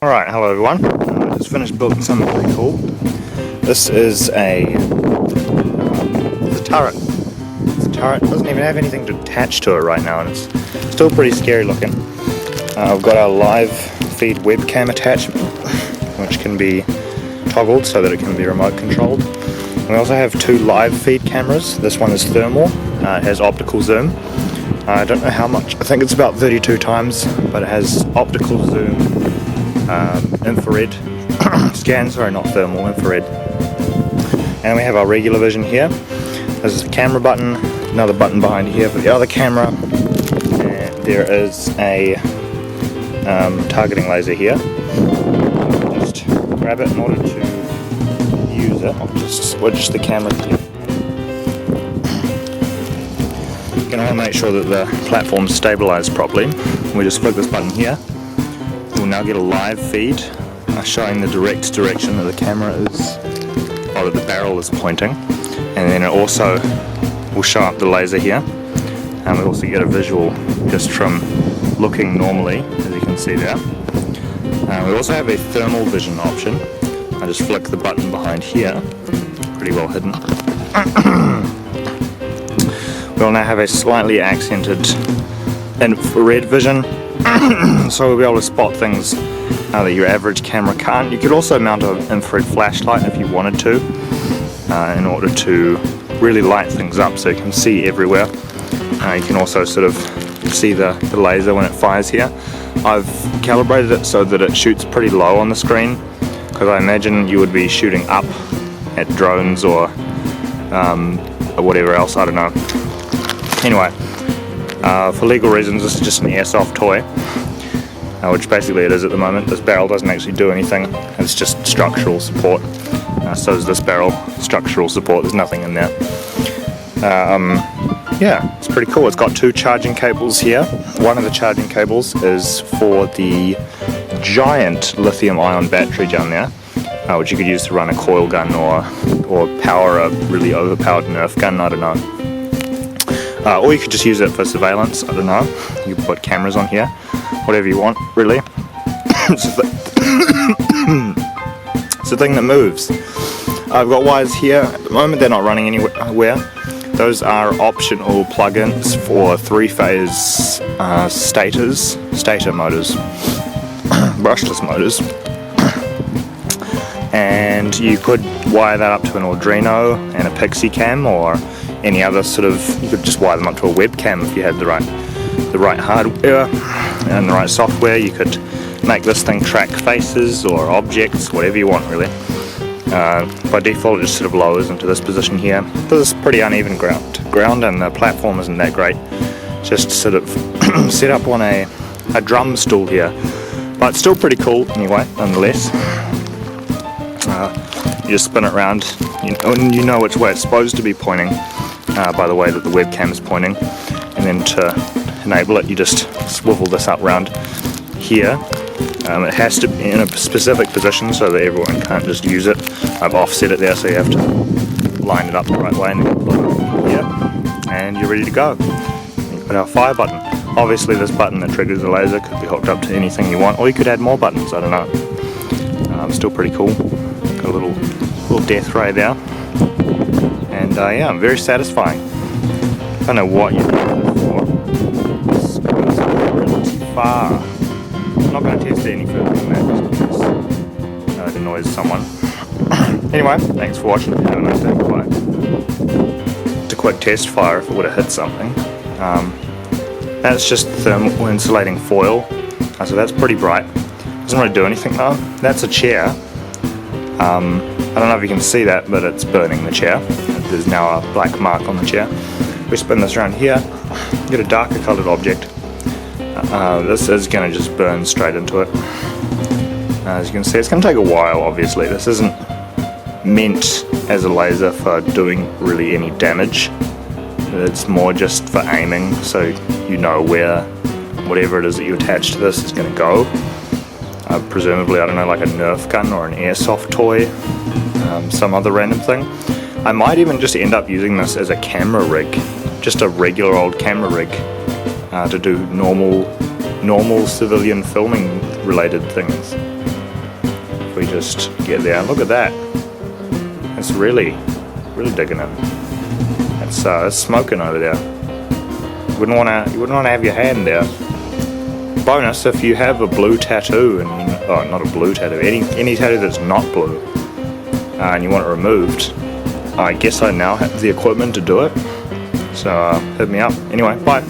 Alright, hello everyone. I just finished building something pretty cool. This is a turret. The turret doesn't even have anything to attach to it right now, and it's still pretty scary looking. I've got our live feed webcam attachment, which can be toggled so that it can be remote controlled. We also have two live feed cameras. This one is thermal, it has optical zoom. I don't know how much, I think it's about 32 times, but it has optical zoom, infrared scan, sorry, not thermal, infrared. And we have our regular vision here. There's a camera button, another button behind here for the other camera, and there is a targeting laser here. Just grab it in order to use it. I'll just switch the camera here. You're going to want to make sure that the platform's stabilized properly. We just flick this button here. We'll now get a live feed showing the direct direction that the camera is, or that the barrel is pointing, and then it also will show up the laser here, and we also get a visual just from looking normally, as you can see there. We also have a thermal vision option. I just flick the button behind here, pretty well hidden. We'll now have a slightly accented infrared vision, so we'll be able to spot things that your average camera can't. You could also mount an infrared flashlight if you wanted to, in order to really light things up so you can see everywhere. You can also sort of see the laser when it fires here. I've calibrated it so that it shoots pretty low on the screen, because I imagine you would be shooting up at drones or whatever else, I don't know. Anyway, for legal reasons, this is just an airsoft toy, which basically it is at the moment. This barrel doesn't actually do anything, it's just structural support. So is this barrel, structural support, there's nothing in there. Yeah, it's pretty cool. It's got two charging cables here. One of the charging cables is for the giant lithium-ion battery down there, which you could use to run a coil gun or power a really overpowered Nerf gun, I don't know. Or you could just use it for surveillance, I don't know. You can put cameras on here, whatever you want, really. It's a thing that moves. I've got wires here. At the moment they're not running anywhere. Those are optional plugins for three-phase stator motors, brushless motors. And you could wire that up to an Arduino and a Pixie Cam, or any other sort of, you could just wire them up to a webcam if you had the right hardware and the right software. You could make this thing track faces or objects, whatever you want really. By default it just sort of lowers into this position here. This is pretty uneven ground and the platform isn't that great. Just sort of set up on a drum stool here, but still pretty cool anyway, nonetheless. You just spin it around, you know which way it's supposed to be pointing by the way that the webcam is pointing, and then to enable it you just swivel this up round here. It has to be in a specific position so that everyone can't just use it. I've offset it there, so you have to line it up the right way, and then put it here, and you're ready to go. You put our fire button. Obviously this button that triggers the laser could be hooked up to anything you want, or you could add more buttons, I don't know. Still pretty cool. Got a little death ray there, and yeah, very satisfying. I don't know what you're doing it for. This goes pretty far. I'm not going to test it any further than that, just in case it annoys someone. Anyway, thanks for watching. Have a nice day. Bye. It's a quick test fire if it would have hit something. That's just thermal insulating foil, so that's pretty bright. Doesn't really do anything though. That's a chair. I don't know if you can see that, but it's burning the chair. There's now a black mark on the chair. We spin this around here, get a darker coloured object. This is going to just burn straight into it. As you can see, it's going to take a while, obviously. This isn't meant as a laser for doing really any damage. It's more just for aiming, so you know where whatever it is that you attach to this is going to go. Presumably, I don't know, like a Nerf gun or an airsoft toy, some other random thing. I might even just end up using this as a camera rig, just a regular old camera rig, to do normal civilian filming related things. we just get there. Look at that. It's really digging in. It's smoking over there. You wouldn't want to have your hand there. Bonus, if you have a blue tattoo, and not a blue tattoo, any tattoo that's not blue, and you want it removed, I guess I now have the equipment to do it. So hit me up. Anyway, bye.